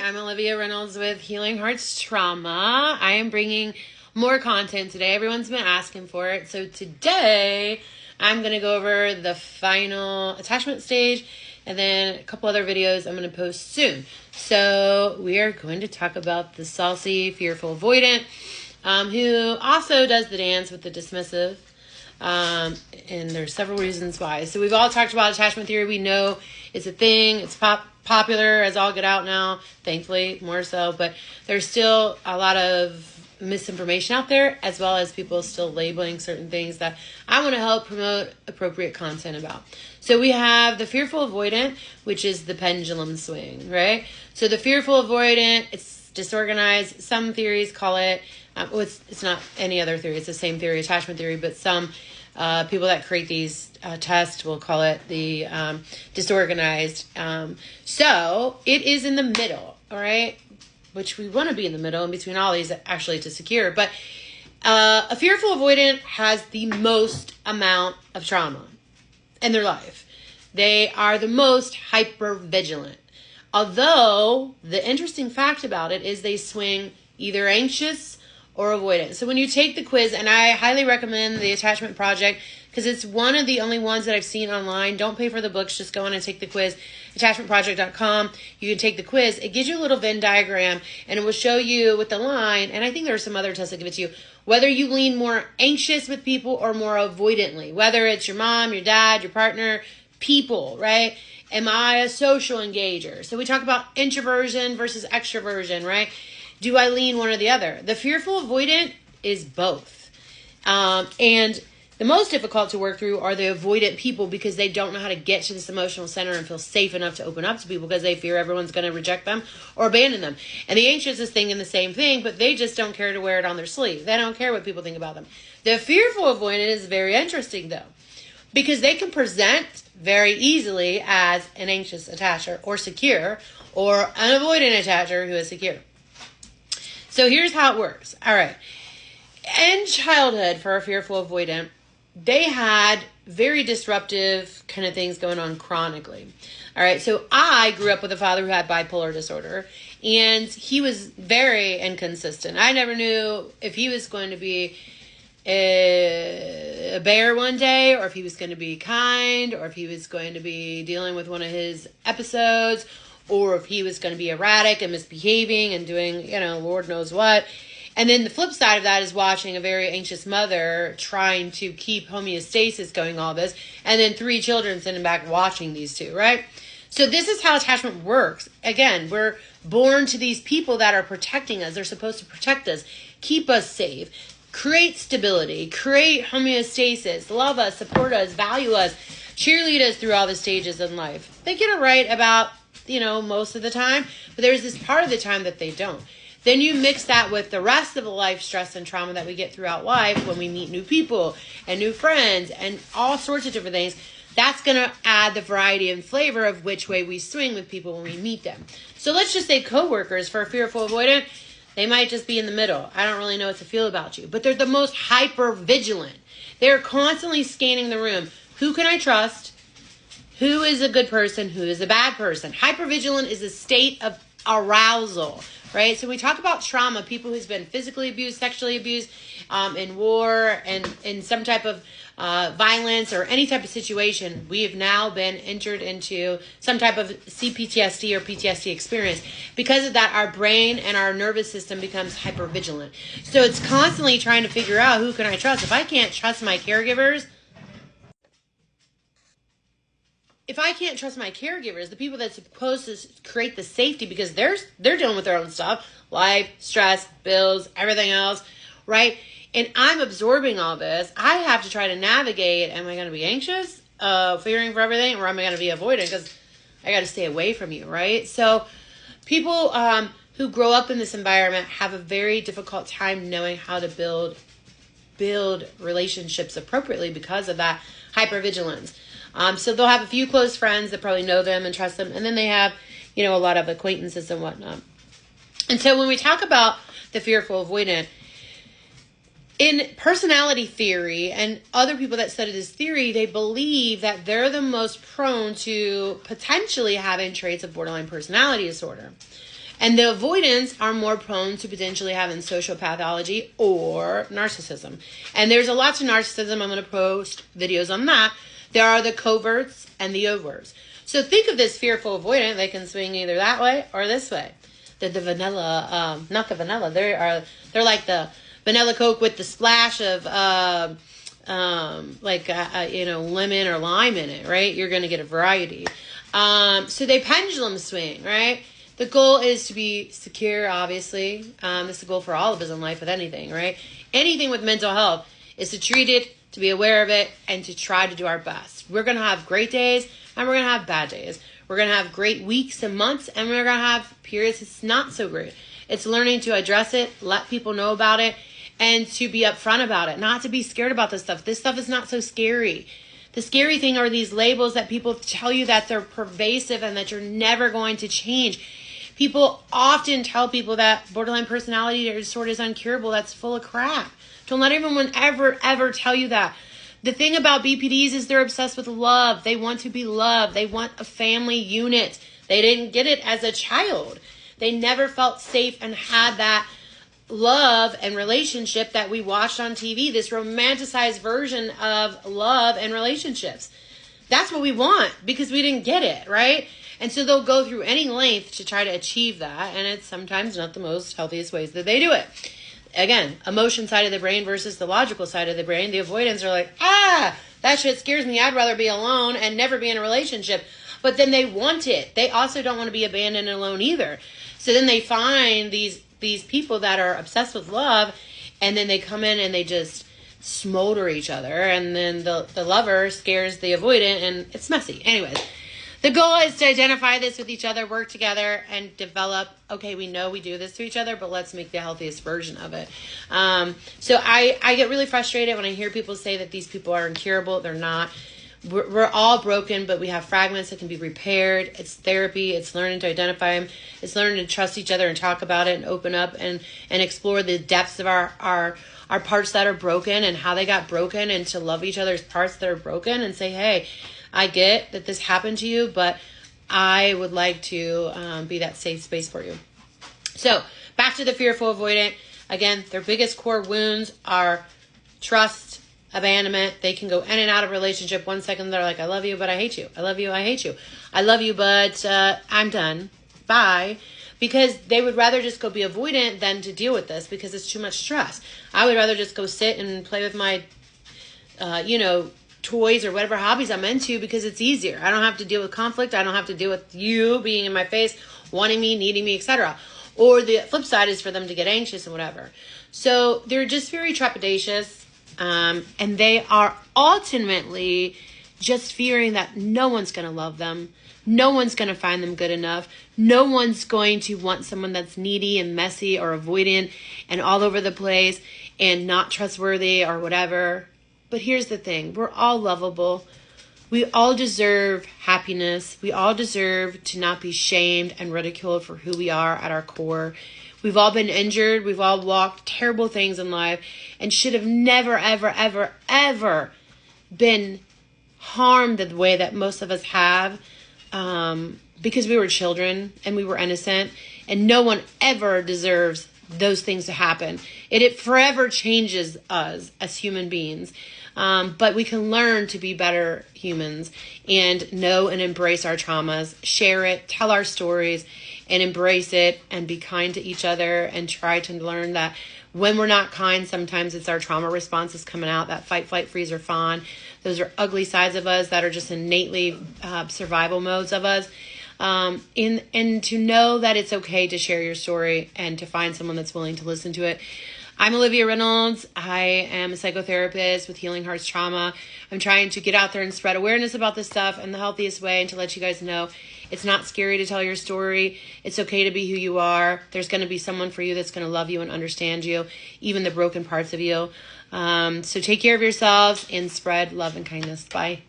I'm Olivia Reynolds with Healing Hearts Trauma. I am bringing more content today. Everyone's been asking for it. So today, I'm going to go over the final attachment stage and then a couple other videos I'm going to post soon. So we are going to talk about the saucy, fearful avoidant, who also does the dance with the dismissive. And there's several reasons why. So we've all talked about attachment theory. We know it's a thing. It's popular as all get out now, thankfully, more so. But there's still a lot of misinformation out there, as well as people still labeling certain things that I want to help promote appropriate content about. So we have the fearful avoidant, which is the pendulum swing, right? So the fearful avoidant, it's disorganized. Some theories call it, it's not any other theory, it's the same theory, attachment theory, but some people that create these tests will call it the disorganized. So it is in the middle, all right? Which we want to be in the middle in between all these actually to secure. But a fearful avoidant has the most amount of trauma in their life. They are the most hypervigilant. Although the interesting fact about it is they swing either anxious or avoidant. So when you take the quiz, and I highly recommend the Attachment Project because it's one of the only ones that I've seen online. Don't pay for the books. Just go in and take the quiz. attachmentproject.com. You can take the quiz. It gives you a little Venn diagram, and it will show you with the line, and I think there are some other tests that give it to you, whether you lean more anxious with people or more avoidantly, whether it's your mom, your dad, your partner, people, right? Am I a social engager? So we talk about introversion versus extroversion, right? Do I lean one or the other? The fearful avoidant is both. And the most difficult to work through are the avoidant people because they don't know how to get to this emotional center and feel safe enough to open up to people because they fear everyone's going to reject them or abandon them. And the anxious is thinking the same thing, but they just don't care to wear it on their sleeve. They don't care what people think about them. The fearful avoidant is very interesting, though, because they can present very easily as an anxious attacher or secure, or an avoidant attacher who is secure. So here's how it works. All right. In childhood, for a fearful avoidant, they had very disruptive kind of things going on chronically. All right. So I grew up with a father who had bipolar disorder, and he was very inconsistent. I never knew if he was going to be a bear one day, or if he was going to be kind, or if he was going to be dealing with one of his episodes, or if he was going to be erratic and misbehaving and doing, Lord knows what. And then the flip side of that is watching a very anxious mother trying to keep homeostasis going, all this, and then 3 children sitting back watching these two, right? So this is how attachment works. Again, we're born to these people that are protecting us. They're supposed to protect us, keep us safe, create stability, create homeostasis, love us, support us, value us, cheerlead us through all the stages in life. They get it right about, most of the time, but there's this part of the time that they don't. Then you mix that with the rest of the life stress and trauma that we get throughout life when we meet new people and new friends and all sorts of different things. That's going to add the variety and flavor of which way we swing with people when we meet them. So let's just say coworkers for a fearful avoidant, they might just be in the middle. I don't really know what to feel about you. But they're the most hyper vigilant. They're constantly scanning the room. Who can I trust? Who is a good person? Who is a bad person? Hypervigilant is a state of arousal, right? So we talk about trauma, people who's been physically abused, sexually abused, in war, and in some type of violence or any type of situation. We have now been entered into some type of CPTSD or PTSD experience. Because of that, our brain and our nervous system becomes hypervigilant. So it's constantly trying to figure out, who can I trust? If I can't trust my caregivers, the people that's supposed to create the safety, because they're dealing with their own stuff, life, stress, bills, everything else, right? And I'm absorbing all this. I have to try to navigate. Am I going to be anxious, fearing for everything, or am I going to be avoidant because I got to stay away from you, right? So people who grow up in this environment have a very difficult time knowing how to build relationships appropriately because of that hypervigilance. So they'll have a few close friends that probably know them and trust them. And then they have, a lot of acquaintances and whatnot. And so when we talk about the fearful avoidant, in personality theory and other people that study this theory, they believe that they're the most prone to potentially having traits of borderline personality disorder. And the avoidants are more prone to potentially having social pathology or narcissism. And there's a lot to narcissism. I'm going to post videos on that. There are the coverts and the overts. So think of this fearful avoidant. They can swing either that way or this way. They're the vanilla, not the vanilla. They're like the vanilla Coke with the splash of lemon or lime in it, right? You're going to get a variety. So they pendulum swing, right? The goal is to be secure, obviously. This is the goal for all of us in life with anything, right? Anything with mental health is to treat it, to be aware of it, and to try to do our best. We're going to have great days, and we're going to have bad days. We're going to have great weeks and months, and we're going to have periods it's not so great. It's learning to address it, let people know about it, and to be upfront about it, not to be scared about this stuff. This stuff is not so scary. The scary thing are these labels that people tell you that they're pervasive and that you're never going to change. People often tell people that borderline personality disorder is incurable. That's full of crap. Don't let anyone ever tell you that. The thing about BPDs is they're obsessed with love. They want to be loved. They want a family unit. They didn't get it as a child. They never felt safe and had that love and relationship that we watched on TV, this romanticized version of love and relationships. That's what we want because we didn't get it, right? And so they'll go through any length to try to achieve that, and it's sometimes not the most healthiest ways that they do it. Again, emotion side of the brain versus the logical side of the brain. The avoidants are like, that shit scares me. I'd rather be alone and never be in a relationship. But then they want it. They also don't want to be abandoned and alone either. So then they find these people that are obsessed with love, and then they come in and they just smolder each other, and then the lover scares the avoidant, and it's messy. Anyways, the goal is to identify this with each other, work together, and develop, okay, we know we do this to each other, but let's make the healthiest version of it. So I get really frustrated when I hear people say that these people are incurable. They're not. We're all broken, but we have fragments that can be repaired. It's therapy. It's learning to identify them. It's learning to trust each other and talk about it and open up and explore the depths of our parts that are broken and how they got broken, and to love each other's parts that are broken and say, hey, I get that this happened to you, but I would like to be that safe space for you. So back to the fearful avoidant. Again, their biggest core wounds are trust, abandonment. They can go in and out of relationship. 1 second they're like, I love you, but I hate you. I love you, I hate you. I love you, but I'm done. Bye. Because they would rather just go be avoidant than to deal with this because it's too much stress. I would rather just go sit and play with my, toys or whatever hobbies I'm into because it's easier. I don't have to deal with conflict. I don't have to deal with you being in my face, wanting me, needing me, etc. Or the flip side is for them to get anxious and whatever. So they're just very trepidatious, and they are ultimately just fearing that no one's going to love them. No one's going to find them good enough. No one's going to want someone that's needy and messy or avoidant and all over the place and not trustworthy or whatever. But here's the thing. We're all lovable. We all deserve happiness. We all deserve to not be shamed and ridiculed for who we are at our core. We've all been injured. We've all walked terrible things in life and should have never, ever, ever, ever been harmed the way that most of us have, because we were children and we were innocent, and no one ever deserves those things to happen. It forever changes us as human beings. But we can learn to be better humans and know and embrace our traumas, share it, tell our stories, and embrace it, and be kind to each other, and try to learn that when we're not kind, sometimes it's our trauma responses coming out, that fight, flight, freeze, or fawn. Those are ugly sides of us that are just innately survival modes of us. And to know that it's okay to share your story and to find someone that's willing to listen to it. I'm Olivia Reynolds. I am a psychotherapist with Healing Hearts Trauma. I'm trying to get out there and spread awareness about this stuff in the healthiest way, and to let you guys know it's not scary to tell your story. It's okay to be who you are. There's going to be someone for you that's going to love you and understand you, even the broken parts of you. So take care of yourselves and spread love and kindness. Bye.